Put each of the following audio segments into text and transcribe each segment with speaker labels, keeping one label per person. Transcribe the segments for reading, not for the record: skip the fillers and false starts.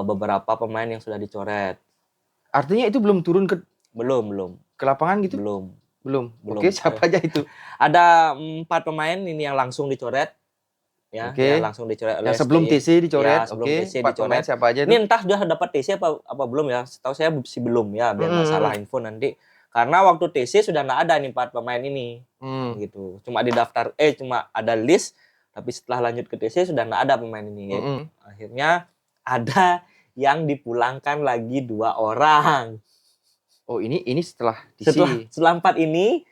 Speaker 1: beberapa pemain yang sudah dicoret.
Speaker 2: Artinya itu belum turun ke
Speaker 1: Belum.
Speaker 2: lapangan gitu?
Speaker 1: Belum.
Speaker 2: Oke, siapa aja itu?
Speaker 1: Ada 4 pemain ini yang langsung dicoret. Ya,
Speaker 2: Oke.
Speaker 1: yang langsung dicoret oleh
Speaker 2: Yang sebelum
Speaker 1: STY.
Speaker 2: TC dicoret.
Speaker 1: Ya, sebelum
Speaker 2: Oke,
Speaker 1: TC
Speaker 2: 4 pemain
Speaker 1: dicoret.
Speaker 2: siapa aja
Speaker 1: Ini
Speaker 2: itu?
Speaker 1: entah sudah dapat TC apa belum ya. Setahu saya sih belum ya, biar nggak salah info nanti. Karena waktu TC sudah nggak ada nih 4 pemain ini. Gitu. Cuma cuma ada list, tapi setelah lanjut ke TC sudah nggak ada pemain ini. Akhirnya ada yang dipulangkan lagi 2 orang.
Speaker 2: Oh, ini setelah TC.
Speaker 1: Setelah 4 ini,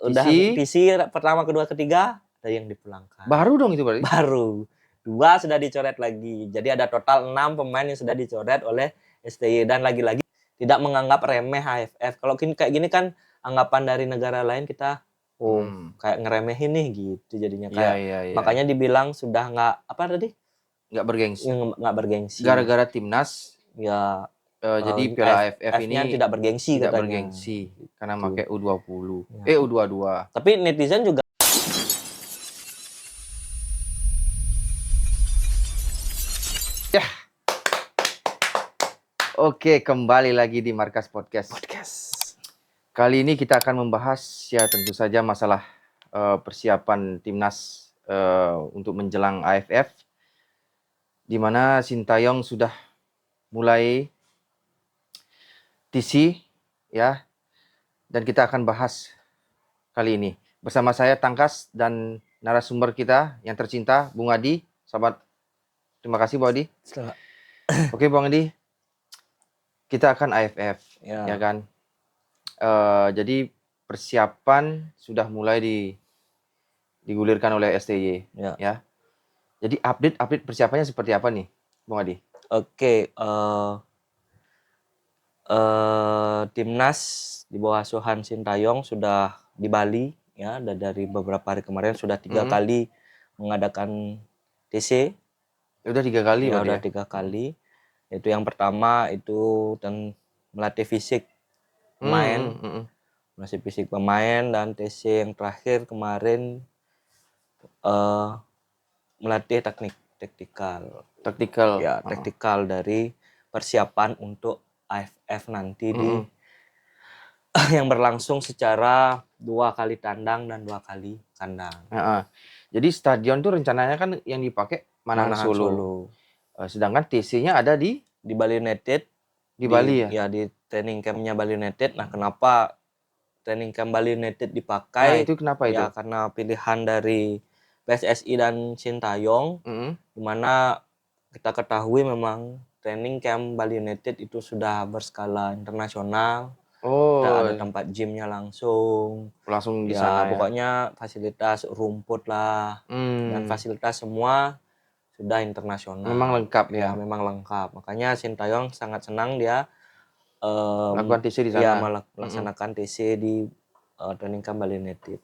Speaker 1: udah TC pertama, kedua, ketiga ada yang dipulangkan.
Speaker 2: Baru dong itu berarti?
Speaker 1: Baru. 2 sudah dicoret lagi. Jadi ada total 6 pemain yang sudah dicoret oleh STY. Dan lagi-lagi tidak menganggap remeh AFF. Kalau kayak gini kan anggapan dari negara lain kita kayak ngeremehin nih gitu jadinya. Kayak makanya dibilang sudah nggak bergengsi.
Speaker 2: Gara-gara timnas
Speaker 1: ya.
Speaker 2: Jadi Piala AFF ini
Speaker 1: tidak bergengsi
Speaker 2: tidak
Speaker 1: katanya.
Speaker 2: bergengsi karena pakai U20. U22.
Speaker 1: Tapi netizen juga
Speaker 2: Oke, kembali lagi di Markas Podcast. Kali ini kita akan membahas ya tentu saja masalah persiapan timnas untuk menjelang AFF, di mana Sintayong sudah mulai TC ya, dan kita akan bahas kali ini bersama saya Tangkas dan narasumber kita yang tercinta Bung Adi. Sahabat, terima kasih Bung Adi. Oke Bung Adi, kita akan AFF ya kan. Jadi persiapan sudah mulai digulirkan oleh STY ya. Jadi update persiapannya seperti apa nih Bung Adi?
Speaker 1: Oke, timnas di bawah asuhan Sintayong sudah di Bali ya, dari beberapa hari kemarin sudah 3 kali mengadakan TC.
Speaker 2: Udah 3 kali
Speaker 1: ya? Udah 3 kali. Itu yang pertama itu melatih fisik pemain, dan TC yang terakhir kemarin melatih taktikal dari persiapan untuk AFF nanti yang berlangsung secara 2 kali tandang dan 2 kali kandang.
Speaker 2: Jadi stadion tuh rencananya kan yang dipakai Manahan Solo. Sedangkan TC-nya ada di
Speaker 1: Bali United.
Speaker 2: Di Bali ya?
Speaker 1: Ya, di training camp-nya Bali United. Nah, kenapa training camp Bali United dipakai?
Speaker 2: Nah, itu kenapa itu?
Speaker 1: Ya, karena pilihan dari PSSI dan Sintayong, di mana kita ketahui memang training camp Bali United itu sudah berskala internasional. Ada tempat gymnya langsung
Speaker 2: di sana ya.
Speaker 1: Pokoknya fasilitas rumput lah dan fasilitas semua sudah internasional.
Speaker 2: Memang lengkap ya.
Speaker 1: Memang lengkap. Makanya Sintayong sangat senang dia
Speaker 2: melakukan TC di sana.
Speaker 1: Melaksanakan TC di training camp Bali United.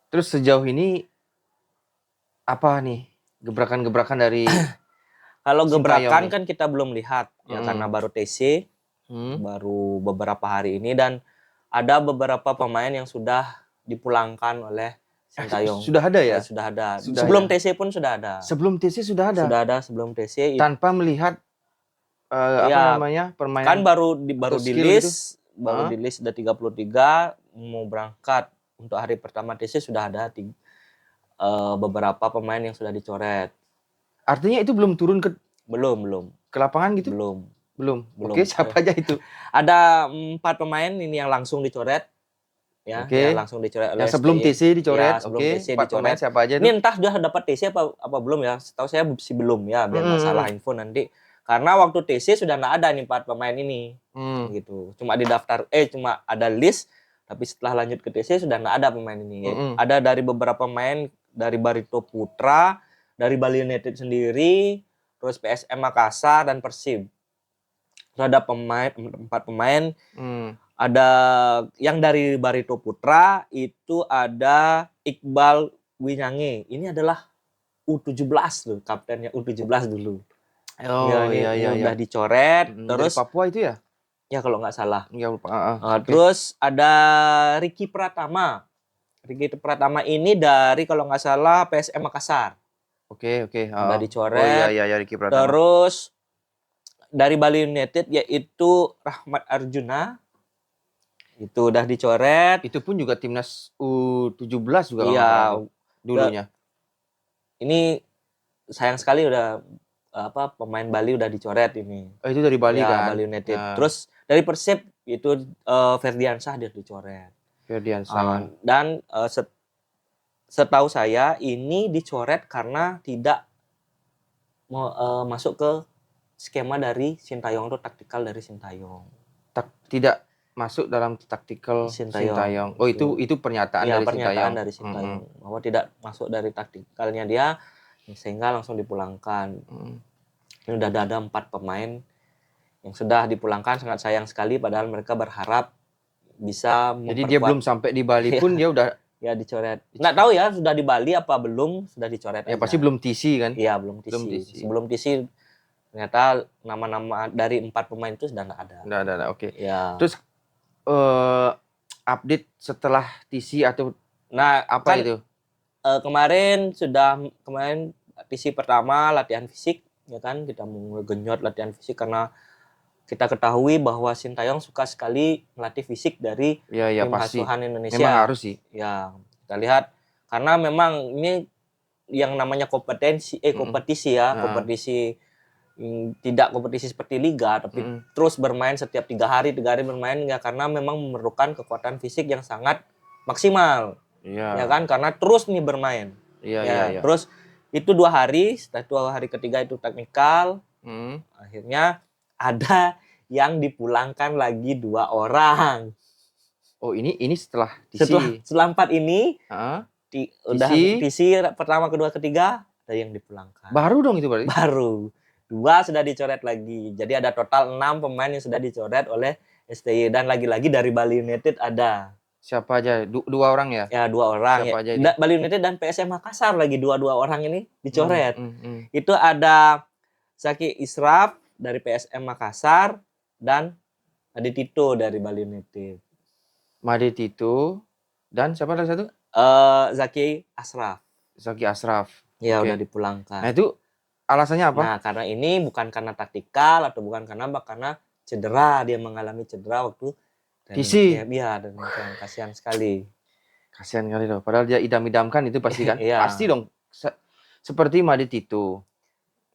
Speaker 2: Terus sejauh ini apa nih gebrakan-gebrakan dari
Speaker 1: kalau gebrakan kan kita belum lihat ya, karena baru TC baru beberapa hari ini, dan ada beberapa pemain yang sudah dipulangkan oleh Sintayong.
Speaker 2: Sudah ada ya?
Speaker 1: Sudah ada. Sebelum TC pun sudah ada.
Speaker 2: Sebelum TC sudah ada?
Speaker 1: Sudah ada sebelum TC.
Speaker 2: Tanpa melihat permainan.
Speaker 1: Kan baru di list ada 33 mau berangkat untuk hari pertama TC sudah ada beberapa pemain yang sudah dicoret.
Speaker 2: Artinya itu belum turun ke
Speaker 1: ke
Speaker 2: lapangan gitu? Belum. Oke, siapa aja itu?
Speaker 1: Ada 4 pemain ini yang langsung dicoret. Ya, yang langsung dicoret oleh
Speaker 2: sebelum TC dicoret.
Speaker 1: Sebelum TC
Speaker 2: 4 pemain siapa aja itu?
Speaker 1: Ini entah sudah dapat TC apa belum ya. Setahu saya sih belum ya, biar nggak salah info nanti. Karena waktu TC sudah nggak ada nih 4 pemain ini. Gitu. Cuma cuma ada list, tapi setelah lanjut ke TC sudah nggak ada pemain ini. Ada dari beberapa pemain dari Barito Putra, dari Bali United sendiri, terus PSM Makassar dan Persib. Ada 4 pemain. Ada yang dari Barito Putra itu ada Iqbal Winyange. Ini adalah U17 loh, kaptennya U17 dulu. Udah dicoret. Terus
Speaker 2: dari Papua itu ya?
Speaker 1: Ya kalau nggak salah.
Speaker 2: Ya lupa.
Speaker 1: Terus ada Ricky Pratama. Ricky Pratama ini dari kalau nggak salah PSM Makassar.
Speaker 2: Oke.
Speaker 1: Udah
Speaker 2: Oh
Speaker 1: dicoret.
Speaker 2: iya Ricky Pratama.
Speaker 1: Terus dari Bali United yaitu Rahmat Arjuna itu udah dicoret.
Speaker 2: Itu pun juga timnas U17 juga kalau nggak
Speaker 1: Iya,
Speaker 2: salah tuh, dulunya.
Speaker 1: ini sayang sekali udah pemain Bali udah dicoret ini.
Speaker 2: Oh, itu dari Bali
Speaker 1: Ya,
Speaker 2: kan?
Speaker 1: Bali United.
Speaker 2: Ya,
Speaker 1: Terus dari Persib itu Ferdiansyah dia dicoret.
Speaker 2: Ferdiansyah.
Speaker 1: Dan setahu saya ini dicoret karena tidak masuk ke skema dari Sintayong atau taktikal dari Sintayong.
Speaker 2: Tidak masuk dalam taktikal
Speaker 1: Sintayong.
Speaker 2: Sintayong. Oh, itu pernyataan
Speaker 1: Ya,
Speaker 2: dari
Speaker 1: pernyataan
Speaker 2: Sintayong.
Speaker 1: dari Sintayong bahwa tidak masuk dari taktikalnya dia sehingga langsung dipulangkan. Ini udah ada 4 pemain yang sudah dipulangkan, sangat sayang sekali padahal mereka berharap bisa
Speaker 2: Jadi dia belum sampai di Bali pun dia udah
Speaker 1: ya dicoret. Nggak tahu ya sudah di Bali apa belum, sudah dicoret
Speaker 2: ya
Speaker 1: aja.
Speaker 2: pasti belum TC kan?
Speaker 1: Iya, belum TC. Sebelum TC ternyata nama-nama dari 4 pemain itu sudah nggak ada.
Speaker 2: Nggak ada, oke.
Speaker 1: Ya.
Speaker 2: Terus update setelah TC atau apa
Speaker 1: kan,
Speaker 2: itu?
Speaker 1: Kemarin TC pertama latihan fisik ya kan, kita mau genyot latihan fisik karena kita ketahui bahwa Sintayong suka sekali melatih fisik dari tim
Speaker 2: pasti.
Speaker 1: asuhan Indonesia.
Speaker 2: Memang harus sih.
Speaker 1: Ya, kita lihat karena memang ini yang namanya kompetisi ya, kompetisi tidak kompetisi seperti liga tapi terus bermain setiap 3 hari bermain ya, karena memang memerlukan kekuatan fisik yang sangat maksimal. Ya kan, karena terus nih bermain.
Speaker 2: Iya.
Speaker 1: Terus itu 2 hari, setelah 2 hari ketiga itu teknikal. Akhirnya ada yang dipulangkan lagi 2 orang.
Speaker 2: Oh, ini setelah TC.
Speaker 1: Setelah 4 ini udah TC pertama, kedua, ketiga ada yang dipulangkan.
Speaker 2: Baru dong itu berarti?
Speaker 1: Baru. 2 sudah dicoret lagi. Jadi ada total 6 pemain yang sudah dicoret oleh STY dan lagi-lagi dari Bali United ada.
Speaker 2: Siapa aja? 2 orang ya?
Speaker 1: Ya, 2 orang.
Speaker 2: Siapa aja
Speaker 1: Bali United dan PSM Makassar lagi 2 orang ini dicoret. Itu ada Zaki Israf dari PSM Makassar dan Adi Tito dari Bali United.
Speaker 2: Made Tito dan siapa lagi satu?
Speaker 1: Zaki Asraf. Ya, udah dipulangkan.
Speaker 2: Nah, itu alasannya apa?
Speaker 1: Nah, karena ini bukan karena taktikal atau bukan karena cedera, dia mengalami cedera waktu
Speaker 2: TC.
Speaker 1: Iya, dan kasihan sekali.
Speaker 2: Kasihan kali loh. Padahal dia idam-idamkan itu pasti kan?
Speaker 1: Iya.
Speaker 2: Pasti dong. Seperti Made Tito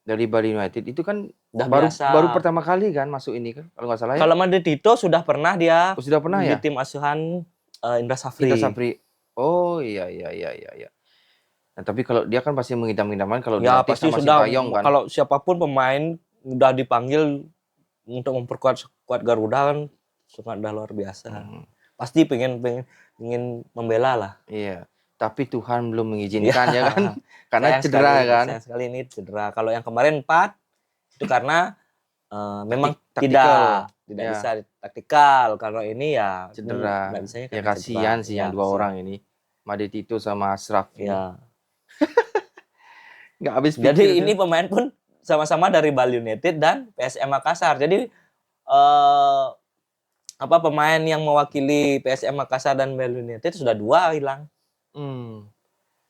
Speaker 2: dari Bali United itu kan baru pertama kali kan masuk ini kan kalau nggak salah ya.
Speaker 1: Kalau Made Tito sudah pernah dia
Speaker 2: di
Speaker 1: tim asuhan Indra Safri.
Speaker 2: Oh iya. Nah, tapi kalau dia kan pasti mengidam-idamkan kalau
Speaker 1: ya,
Speaker 2: dilatih
Speaker 1: pasti
Speaker 2: sama
Speaker 1: sudah
Speaker 2: Sintayong kan.
Speaker 1: Kalau siapapun pemain udah dipanggil untuk memperkuat skuad Garuda kan sudah luar biasa. Pasti pengen membela lah.
Speaker 2: Iya. Tapi Tuhan belum mengizinkan ya kan. Karena cedera kan.
Speaker 1: Sayang sekali ini cedera. Kalau yang kemarin 4 itu karena memang
Speaker 2: taktikal.
Speaker 1: tidak bisa taktikal. Kalau ini ya
Speaker 2: cedera. Ya kasihan sih yang 2 orang ini. Made Tito sama Asraf.
Speaker 1: Ya.
Speaker 2: Nggak habis pikir.
Speaker 1: Jadi ini pemain pun sama-sama dari Bali United dan PSM Makassar. Jadi pemain yang mewakili PSM Makassar dan Bali United sudah 2 hilang.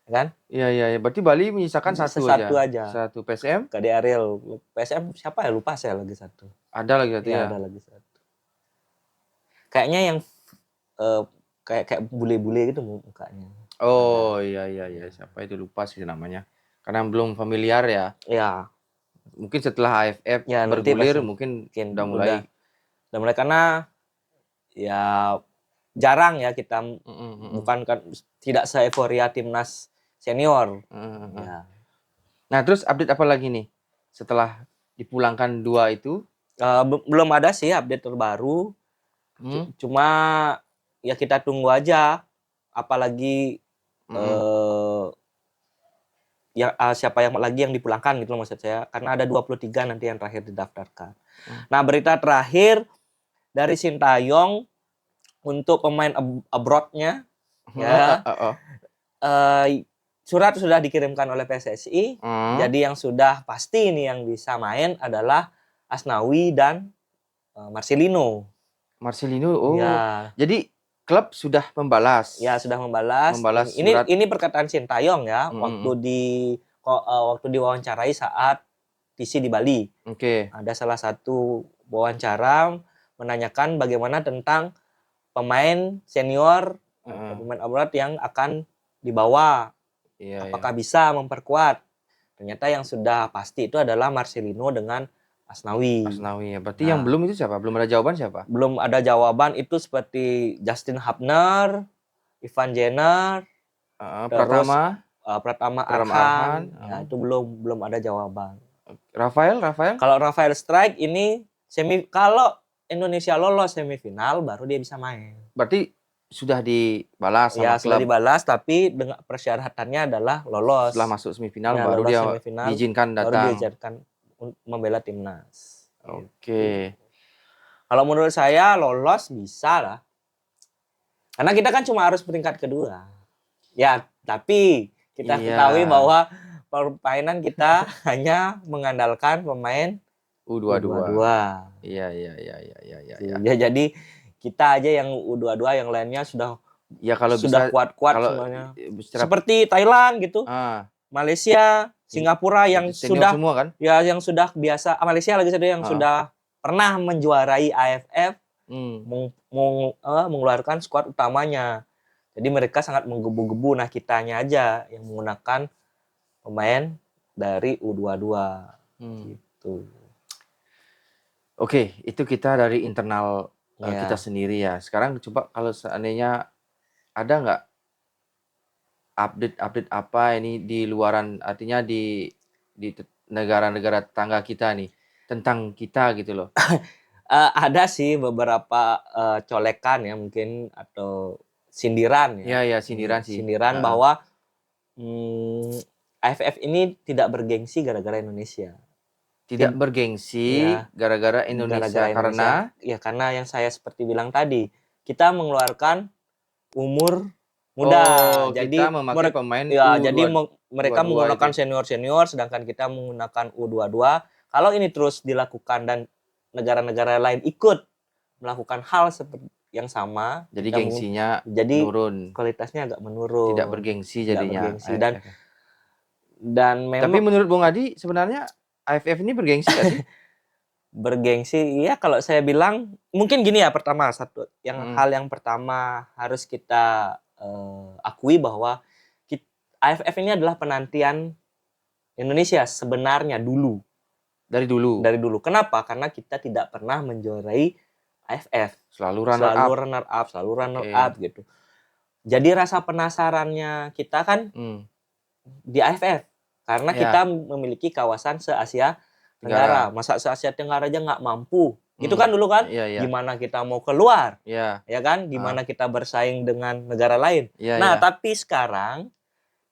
Speaker 1: Kan?
Speaker 2: Iya. Berarti Bali menyisakan satu aja. Satu PSM?
Speaker 1: Kade Ariel. PSM siapa ya? Lupa saya lagi satu.
Speaker 2: Ada lagi satu ya?
Speaker 1: Ada lagi satu. Kayaknya yang kayak bule-bule gitu mukanya.
Speaker 2: Oh iya. Siapa itu, lupa sih namanya. Karena belum familiar ya.
Speaker 1: Iya.
Speaker 2: Mungkin setelah AFF
Speaker 1: ya,
Speaker 2: bergulir mungkin udah mulai
Speaker 1: karena ya jarang ya kita bukan tidak se-euforia timnas senior. Ya.
Speaker 2: Nah, terus update apa lagi nih setelah dipulangkan 2 itu?
Speaker 1: Belum ada sih update terbaru. Cuma ya kita tunggu aja apalagi siapa yang lagi yang dipulangkan gitu loh maksud saya, karena ada 23 nanti yang terakhir didaftarkan. Nah, berita terakhir dari Sintayong untuk pemain abroad-nya ya. Surat sudah dikirimkan oleh PSSI. Jadi yang sudah pasti ini yang bisa main adalah Asnawi dan Marcelino.
Speaker 2: Oh. Ya. Jadi klub sudah membalas.
Speaker 1: Ya, sudah membalas.
Speaker 2: Ini
Speaker 1: perkataan Sintayong ya. Waktu di waktu diwawancarai saat TC di Bali.
Speaker 2: Oke.
Speaker 1: Ada salah satu wawancara menanyakan bagaimana tentang pemain senior, pemain abroad yang akan dibawa.
Speaker 2: Iya,
Speaker 1: Apakah bisa memperkuat? Ternyata yang sudah pasti itu adalah Marcelino dengan Asnawi.
Speaker 2: Asnawi ya. Berarti yang belum itu siapa? Belum ada jawaban siapa?
Speaker 1: Belum ada jawaban, itu seperti Justin Hubner, Ivan Jenner, terus Pratama Arhan. Ya, itu belum ada jawaban.
Speaker 2: Rafael?
Speaker 1: Kalau Rafael Strike ini kalau Indonesia lolos semifinal baru dia bisa main.
Speaker 2: Berarti sudah dibalas sama
Speaker 1: Ya,
Speaker 2: klub.
Speaker 1: sudah dibalas, tapi dengan persyaratannya adalah lolos.
Speaker 2: Setelah masuk semifinal
Speaker 1: Ya,
Speaker 2: baru
Speaker 1: lolos
Speaker 2: dia
Speaker 1: semifinal,
Speaker 2: diizinkan
Speaker 1: baru
Speaker 2: datang.
Speaker 1: diizinkan membela timnas.
Speaker 2: Oke.
Speaker 1: Kalau menurut saya lolos bisa lah. Karena kita kan cuma harus peringkat kedua. Ya, tapi kita ketahui bahwa permainan kita hanya mengandalkan pemain
Speaker 2: U22. Iya.
Speaker 1: Ya, jadi kita aja yang U22, yang lainnya sudah
Speaker 2: bisa
Speaker 1: kuat-kuat semuanya. Seperti Thailand gitu. Malaysia, Singapura yang sudah
Speaker 2: semua kan?
Speaker 1: Ya, yang sudah biasa. Malaysia lagi yang sudah pernah menjuarai AFF, mengeluarkan skuad utamanya. Jadi mereka sangat menggebu-gebu. Nah, kitanya aja yang menggunakan pemain dari U22 gitu.
Speaker 2: Oke, itu kita dari internal kita sendiri ya. Sekarang coba kalau seandainya ada nggak update apa ini di luaran, artinya di negara-negara tetangga kita nih tentang kita gitu loh.
Speaker 1: Ada sih beberapa colekan ya mungkin atau sindiran ya.
Speaker 2: Iya, sindiran sih.
Speaker 1: Sindiran bahwa AFF ini tidak bergengsi gara-gara Indonesia.
Speaker 2: Tidak bergengsi gara-gara Indonesia. Karena
Speaker 1: yang saya seperti bilang tadi, kita mengeluarkan umur muda. Jadi
Speaker 2: kita memakai pemain
Speaker 1: jadi mereka menggunakan senior sedangkan kita menggunakan U22. Kalau ini terus dilakukan dan negara-negara lain ikut melakukan hal seperti yang sama,
Speaker 2: jadi gengsinya menurun.
Speaker 1: Kualitasnya agak menurun.
Speaker 2: Tidak bergengsi jadinya.
Speaker 1: Dan memang,
Speaker 2: tapi menurut Bung Adi sebenarnya AFF ini bergengsi nggak sih?
Speaker 1: Bergengsi, ya kalau saya bilang mungkin gini ya, hal yang pertama harus kita akui bahwa AFF ini adalah penantian Indonesia sebenarnya dulu. Dari dulu. Kenapa? Karena kita tidak pernah menjuarai AFF.
Speaker 2: Selalu runner
Speaker 1: up gitu. Jadi rasa penasarannya kita kan di AFF. Karena kita memiliki kawasan se-Asia Tenggara. Masa se-Asia Tenggara aja nggak mampu. Gitu kan dulu kan? Gimana kita mau keluar? Ya kan? Gimana kita bersaing dengan negara lain? Tapi sekarang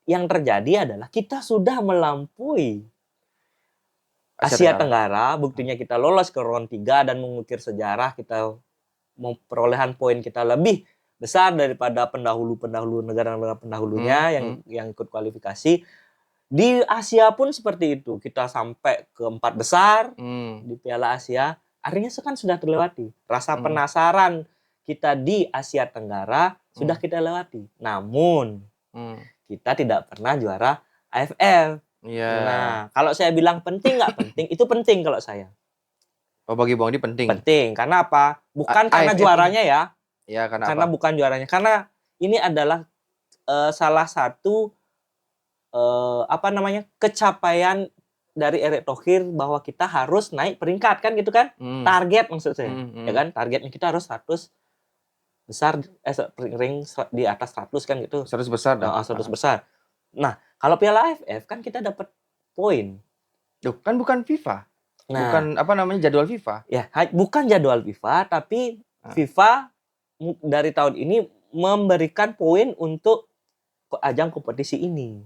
Speaker 1: yang terjadi adalah kita sudah melampaui Asia Tenggara. Buktinya kita lolos ke round 3 dan mengukir sejarah. Kita perolehan poin kita lebih besar daripada pendahulu negara-negara pendahulunya yang ikut kualifikasi. Di Asia pun seperti itu. Kita sampai ke 4 besar di Piala Asia. Artinya kan sudah terlewati. Rasa penasaran kita di Asia Tenggara sudah kita lewati. Namun kita tidak pernah juara AFF. Nah, kalau saya bilang penting nggak penting, itu penting kalau saya.
Speaker 2: Bagi Bung Adi penting.
Speaker 1: Penting. Karena apa? Bukan karena juaranya ya.
Speaker 2: Karena
Speaker 1: bukan juaranya. Karena ini adalah salah satu kecapaian dari Erick Thohir bahwa kita harus naik peringkat kan gitu kan? Target maksud saya. Ya kan? Targetnya kita harus 100 besar ring di atas 100 kan gitu.
Speaker 2: 100 besar dah.
Speaker 1: 100 besar. Nah, kalau Piala AFF kan kita dapat poin.
Speaker 2: Loh, kan bukan FIFA. Bukan jadwal FIFA.
Speaker 1: Ya, bukan jadwal FIFA, tapi FIFA dari tahun ini memberikan poin untuk ajang kompetisi ini.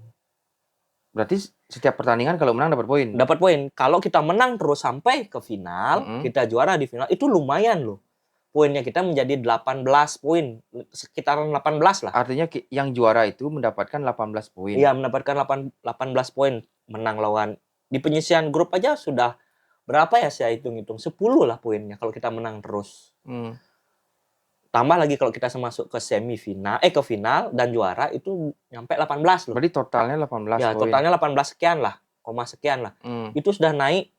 Speaker 2: Berarti setiap pertandingan kalau menang dapat poin.
Speaker 1: Dapat poin. Kalau kita menang terus sampai ke final, kita juara di final, itu lumayan loh. Poinnya kita menjadi 18 poin, sekitaran 18 lah.
Speaker 2: Artinya yang juara itu mendapatkan 18 poin.
Speaker 1: Iya, mendapatkan 18 poin. Menang lawan di penyisian grup aja sudah berapa ya saya hitung-hitung? 10 lah poinnya kalau kita menang terus. Tambah lagi kalau kita masuk ke semifinal, ke final dan juara itu nyampe 18 loh.
Speaker 2: Berarti totalnya 18
Speaker 1: Ya,
Speaker 2: poin.
Speaker 1: totalnya 18 sekian lah, koma sekian lah. Itu sudah naik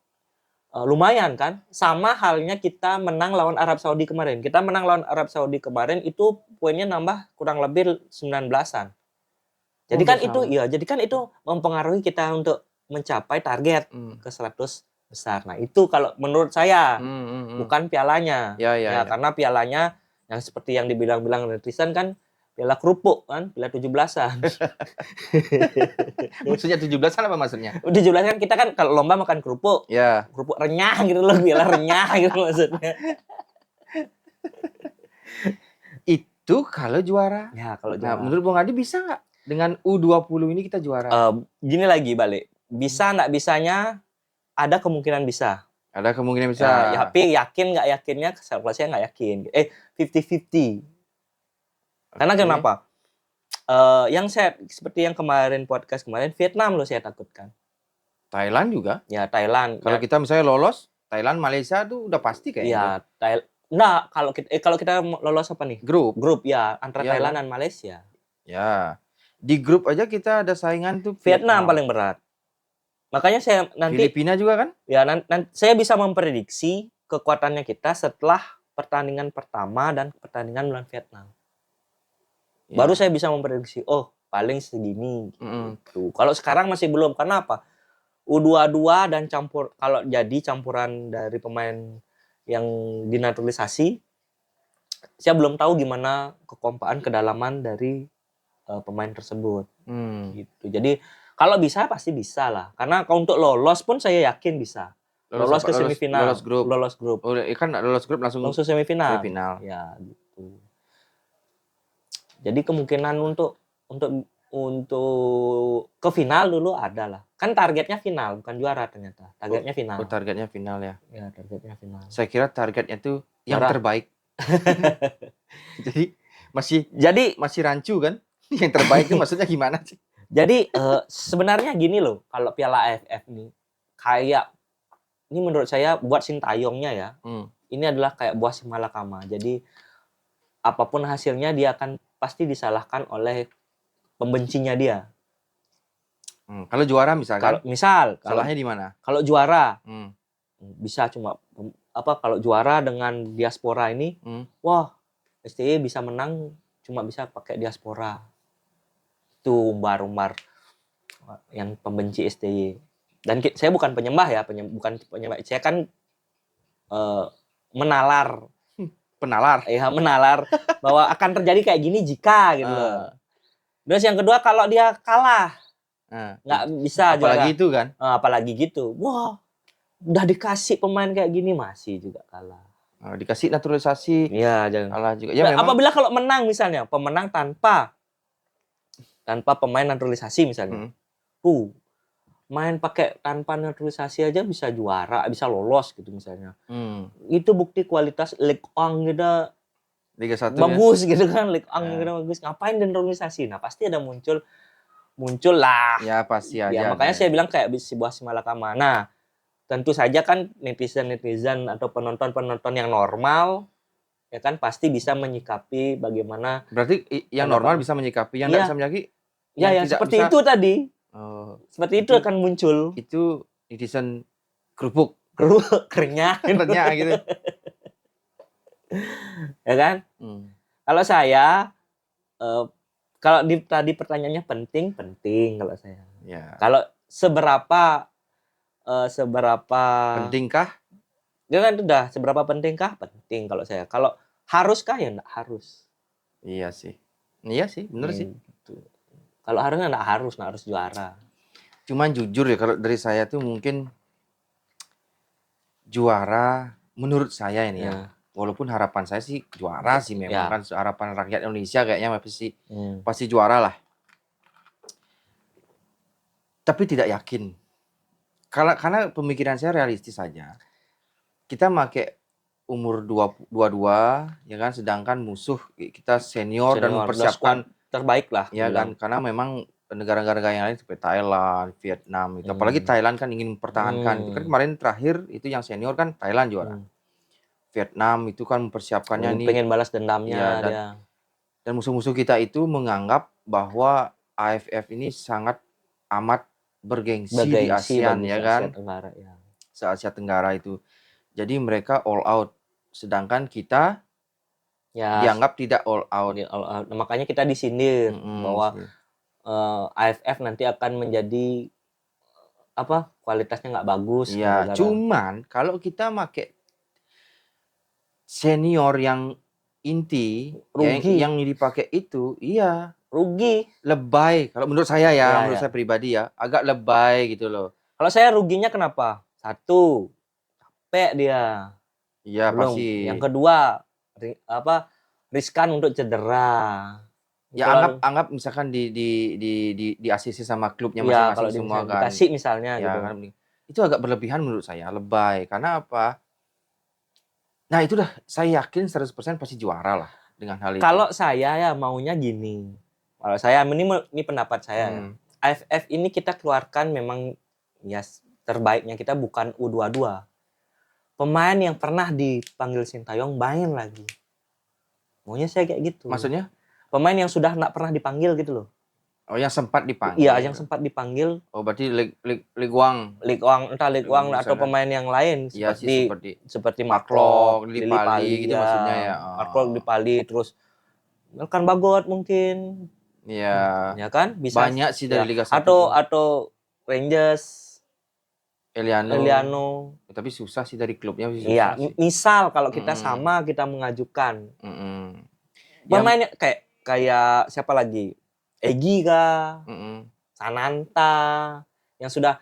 Speaker 1: lumayan kan. Sama halnya kita menang lawan Arab Saudi kemarin. Kita menang lawan Arab Saudi kemarin itu poinnya nambah kurang lebih 19-an. Jadi kan itu jadi kan itu mempengaruhi kita untuk mencapai target ke 100 besar. Nah, itu kalau menurut saya bukan pialanya.
Speaker 2: Ya.
Speaker 1: Karena pialanya yang seperti yang dibilang-bilang netizen kan piala kerupuk kan, piala 17-an.
Speaker 2: Maksudnya 17-an apa maksudnya?
Speaker 1: 17-an kita kan kalau lomba makan kerupuk.
Speaker 2: Ya.
Speaker 1: Kerupuk renyah gitu loh, piala renyah gitu maksudnya.
Speaker 2: Itu kalau juara.
Speaker 1: Ya, kalau
Speaker 2: Nah,
Speaker 1: juara.
Speaker 2: menurut Bung Adi bisa nggak dengan U20 ini kita juara?
Speaker 1: Gini lagi balik. Bisa nggak bisanya ada kemungkinan bisa.
Speaker 2: Ada kemungkinan bisa.
Speaker 1: Ya, tapi yakin nggak yakinnya, kalau saya nggak yakin. 50-50. Karena kenapa? Yang saya seperti yang kemarin podcast kemarin, Vietnam loh saya takutkan.
Speaker 2: Thailand juga.
Speaker 1: Ya, Thailand.
Speaker 2: Kalau kita misalnya lolos, Thailand, Malaysia tuh udah pasti kayaknya.
Speaker 1: Ya, Nah, kalau kita lolos apa nih?
Speaker 2: Grup
Speaker 1: ya, antara Thailand dan Malaysia.
Speaker 2: Ya. Di grup aja kita ada saingan tuh
Speaker 1: Vietnam paling berat. Makanya saya nanti
Speaker 2: Filipina juga kan?
Speaker 1: Ya, nanti saya bisa memprediksi kekuatannya kita setelah pertandingan pertama dan pertandingan melawan Vietnam. Ya. Baru saya bisa memprediksi, paling segini. Gitu. Kalau sekarang masih belum. Karena apa? U22 dan kalau jadi campuran dari pemain yang dinaturalisasi, saya belum tahu gimana kekompakan kedalaman dari pemain tersebut. Gitu. Jadi kalau bisa pasti bisa lah. Karena kalau untuk lolos pun saya yakin bisa. Lolos ke semifinal. Lolos grup.
Speaker 2: Oh, kan lolos grup langsung
Speaker 1: semifinal.
Speaker 2: Ya,
Speaker 1: gitu. Jadi kemungkinan untuk ke final dulu ada lah. Kan targetnya final, bukan juara ternyata. Targetnya final.
Speaker 2: Targetnya final ya.
Speaker 1: Ya, targetnya final.
Speaker 2: Saya kira targetnya tuh yang terbaik. Jadi masih rancu kan? Yang terbaik itu maksudnya gimana sih?
Speaker 1: Jadi sebenarnya gini loh, kalau Piala AFF nih kayak ini menurut saya buat Sintayongnya ya. Ini adalah kayak buah si malakama. Jadi apapun hasilnya dia akan pasti disalahkan oleh pembencinya dia.
Speaker 2: Kalau juara misalkan? Salahnya di mana?
Speaker 1: Kalau juara bisa cuma kalau juara dengan diaspora ini, wah STY bisa menang cuma bisa pakai diaspora. Itu umbar-umbar yang pembenci STY. Dan saya bukan penyembah ya, bukan penyembah. Saya kan menalar. Menalar bahwa akan terjadi kayak gini jika gitu loh. Terus yang kedua kalau dia kalah, nggak bisa
Speaker 2: apalagi
Speaker 1: juara.
Speaker 2: Itu kan?
Speaker 1: Apalagi gitu. Wah, udah dikasih pemain kayak gini masih juga kalah.
Speaker 2: Dikasih naturalisasi,
Speaker 1: ya jangan
Speaker 2: kalah juga. Ya, memang...
Speaker 1: Apabila kalau menang misalnya, pemenang tanpa pemain naturalisasi misalnya. Main pakai tanpa naturalisasi aja bisa juara, bisa lolos gitu misalnya. Itu bukti kualitas Ligue 1 kita
Speaker 2: Liga 1
Speaker 1: bagus ya? Gitu kan. Ligue 1 kita bagus. Ngapain naturalisasi? Nah, pasti ada muncul lah.
Speaker 2: Ya, pasti aja.
Speaker 1: Ya, makanya saya bilang kayak sebuah si malakama. Nah, tentu saja kan netizen atau penonton yang normal ya kan pasti bisa menyikapi bagaimana.
Speaker 2: Berarti yang normal bisa menyikapi, yang tidak bisa menyikapi.
Speaker 1: Ya, seperti itu tadi. Seperti itu akan muncul.
Speaker 2: Itu netizen kerupuk
Speaker 1: kerenyah
Speaker 2: gitu.
Speaker 1: Ya kan? Kalau saya kalau tadi pertanyaannya penting kalau saya.
Speaker 2: Ya.
Speaker 1: Kalau seberapa
Speaker 2: pentingkah?
Speaker 1: Ya kan udah seberapa pentingkah? Penting kalau saya. Kalau haruskah ya enggak harus.
Speaker 2: Iya sih, bener sih.
Speaker 1: Gitu. Kalau harusnya enggak harus juara.
Speaker 2: Cuman jujur ya kalau dari saya tuh mungkin juara menurut saya ini ya. Walaupun harapan saya sih juara sih memang kan harapan rakyat Indonesia kayaknya pasti juara lah. Tapi tidak yakin. Karena pemikiran saya realistis saja. Kita pakai umur 22 ya kan, sedangkan musuh kita senior dan mempersiapkan
Speaker 1: terbaik lah.
Speaker 2: Ya kan, karena memang negara-negara yang lain seperti Thailand, Vietnam itu. Apalagi Thailand kan ingin mempertahankan. Itu kan kemarin terakhir itu yang senior kan Thailand juara. Vietnam itu kan mempersiapkannya nih.
Speaker 1: pengen balas dendamnya
Speaker 2: Iya,
Speaker 1: dia.
Speaker 2: Dan musuh-musuh kita itu menganggap bahwa AFF ini sangat amat bergengsi di ASEAN,
Speaker 1: bagi
Speaker 2: ya
Speaker 1: Asia
Speaker 2: kan?
Speaker 1: Tenggara ya.
Speaker 2: Se-Asia Tenggara itu. Jadi mereka all out. Sedangkan kita
Speaker 1: Ya,
Speaker 2: dianggap tidak all out.
Speaker 1: nah, makanya kita disindir bahwa
Speaker 2: Sih.
Speaker 1: AFF nanti akan menjadi apa kualitasnya nggak bagus
Speaker 2: Iya,
Speaker 1: gara-gara
Speaker 2: cuman kalau kita pakai senior yang inti,
Speaker 1: Rugi.
Speaker 2: yang dipakai itu, iya,
Speaker 1: rugi.
Speaker 2: lebay. Kalau menurut saya ya,
Speaker 1: Iya,
Speaker 2: menurut
Speaker 1: iya.
Speaker 2: saya pribadi ya, agak lebay gitu loh.
Speaker 1: Kalau saya ruginya kenapa? Satu, capek dia.
Speaker 2: Iya,
Speaker 1: Belum.
Speaker 2: pasti.
Speaker 1: Yang kedua, riskan untuk cedera.
Speaker 2: Ya
Speaker 1: Kalau-
Speaker 2: anggap misalkan di ACC sama klubnya
Speaker 1: ya,
Speaker 2: masing-masing
Speaker 1: kalau
Speaker 2: semua kan.
Speaker 1: dikasih misalnya
Speaker 2: Ya
Speaker 1: gitu.
Speaker 2: kan, itu agak berlebihan menurut saya, lebay. Karena apa? Nah, itu dah saya yakin 100% pasti juara lah dengan hal itu.
Speaker 1: Kalau saya ya maunya gini. Kalau saya ini pendapat saya ya. AFF ini kita keluarkan memang ya terbaiknya kita bukan U22. Pemain yang pernah dipanggil Sintayong main lagi. Maunya saya kayak gitu.
Speaker 2: Maksudnya?
Speaker 1: Pemain yang sudah nggak pernah dipanggil gitu loh.
Speaker 2: Oh, yang sempat dipanggil.
Speaker 1: Iya, yang sempat dipanggil.
Speaker 2: Oh, berarti Lig Wang.
Speaker 1: Entah Lig Wang atau pemain yang lain
Speaker 2: Iya sih,
Speaker 1: seperti
Speaker 2: Maklok,
Speaker 1: Maklok,
Speaker 2: Lili Pali gitu maksudnya ya.
Speaker 1: Maklok, Lili Pali, terus kan Bagot mungkin.
Speaker 2: Iya.
Speaker 1: Ya kan? Bisa
Speaker 2: Banyak sih dari Liga 1.
Speaker 1: Atau Rangers, Eliano.
Speaker 2: Ya, tapi susah sih dari klubnya sih.
Speaker 1: Iya,
Speaker 2: Susah sih.
Speaker 1: misal kalau kita sama kita mengajukan. Pemainnya kayak siapa lagi? Egi kah? Sananta yang sudah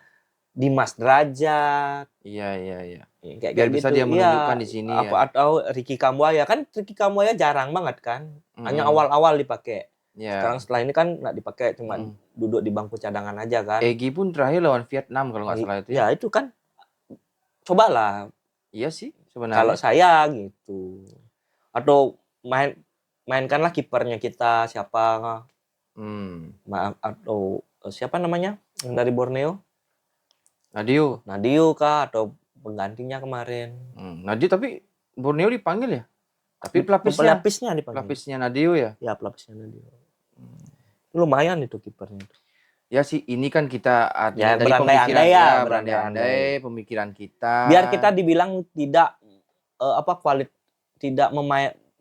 Speaker 1: Dimas Derajat.
Speaker 2: Iya.
Speaker 1: Kayak
Speaker 2: Biar bisa
Speaker 1: gitu.
Speaker 2: dia menunjukkan di sini ya.
Speaker 1: Atau Ricky Kambuaya kan jarang banget kan. Hanya awal-awal dipakai.
Speaker 2: Ya.
Speaker 1: Sekarang setelah ini kan nggak dipakai, cuma duduk di bangku cadangan aja kan.
Speaker 2: Egi pun terakhir lawan Vietnam kalau nggak salah itu.
Speaker 1: Ya itu kan. Cobalah.
Speaker 2: Iya sih sebenarnya.
Speaker 1: Kalau saya gitu. Atau mainkanlah kipernya kita siapa. Atau siapa namanya yang dari Borneo? Nadio kah atau penggantinya kemarin?
Speaker 2: Nadio tapi Borneo dipanggil ya? Tapi pelapisnya
Speaker 1: dipanggil.
Speaker 2: Pelapisnya Nadio ya?
Speaker 1: Ya, pelapisnya Nadio. Lumayan itu kipernya itu.
Speaker 2: Ya sih, ini kan kita
Speaker 1: ya,
Speaker 2: dari pemikiran
Speaker 1: berandai-andai
Speaker 2: pemikiran kita.
Speaker 1: Biar kita dibilang tidak tidak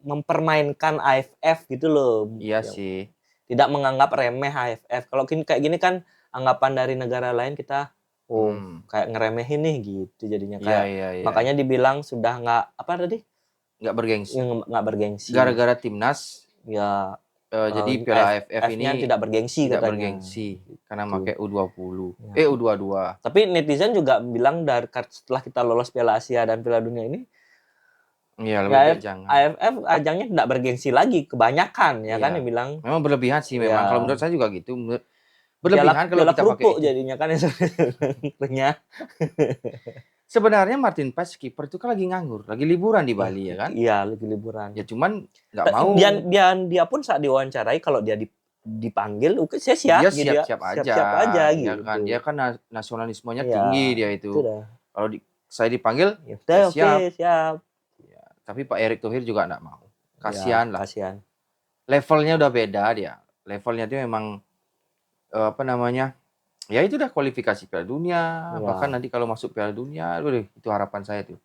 Speaker 1: mempermainkan AFF gitu loh.
Speaker 2: Iya sih.
Speaker 1: Tidak menganggap remeh AFF. Kalau kayak gini kan anggapan dari negara lain kita kayak ngeremehin nih gitu jadinya kayak.
Speaker 2: Iya.
Speaker 1: Makanya dibilang sudah nggak bergengsi.
Speaker 2: Gara-gara timnas
Speaker 1: ya
Speaker 2: jadi Piala AFF ini
Speaker 1: tidak bergengsi
Speaker 2: tidak
Speaker 1: katanya.
Speaker 2: bergengsi karena pakai U20. U22.
Speaker 1: Tapi netizen juga bilang setelah kita lolos Piala Asia dan Piala Dunia ini
Speaker 2: lebih baik jangan.
Speaker 1: AFF ajangnya tidak bergengsi lagi kebanyakan kan yang bilang.
Speaker 2: Memang berlebihan sih memang. Kalau menurut saya juga gitu. Berlebihan kalau kita pakai itu.
Speaker 1: Jadinya kan sebenarnya.
Speaker 2: Sebenarnya Martin Paes kiper itu kan lagi nganggur, lagi liburan di Bali ya kan?
Speaker 1: Iya, lagi liburan.
Speaker 2: Ya cuman nggak mau.
Speaker 1: Dia pun saat diwawancarai kalau dia dipanggil, oke saya siap.
Speaker 2: Dia siap aja
Speaker 1: gitu.
Speaker 2: Ya kan? Dia kan nasionalismenya tinggi dia itu. Kalau saya dipanggil,
Speaker 1: ya
Speaker 2: siap.
Speaker 1: Ya,
Speaker 2: tapi Pak Erick Thohir juga nggak mau. Kasihan lah.
Speaker 1: Kasihan.
Speaker 2: Levelnya udah beda dia. Levelnya itu memang ya itu dah kualifikasi Piala Dunia, bahkan nanti kalau masuk Piala Dunia, itu harapan saya tuh.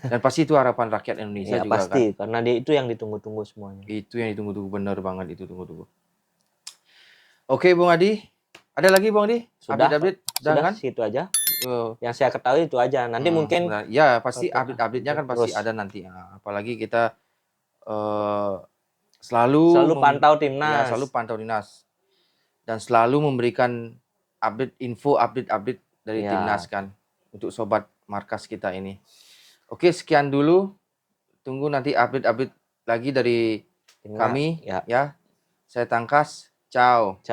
Speaker 2: Dan pasti itu harapan rakyat Indonesia juga
Speaker 1: pasti,
Speaker 2: kan.
Speaker 1: karena dia itu yang ditunggu-tunggu semuanya.
Speaker 2: Itu yang ditunggu-tunggu, bener banget itu tunggu-tunggu. Oke, Bung Adi. Ada lagi Bung Adi?
Speaker 1: Sudah
Speaker 2: kan?
Speaker 1: Situ aja. Yang saya ketahui itu aja. Nanti mungkin
Speaker 2: ya pasti update-nya kan pasti ada nanti. Apalagi kita selalu
Speaker 1: pantau timnas.
Speaker 2: Ya, selalu pantau timnas. Dan selalu memberikan update dari timnas kan untuk sobat markas kita ini. Oke, sekian dulu. Tunggu nanti update lagi dari timnas, kami ya. Saya Tangkas. Ciao.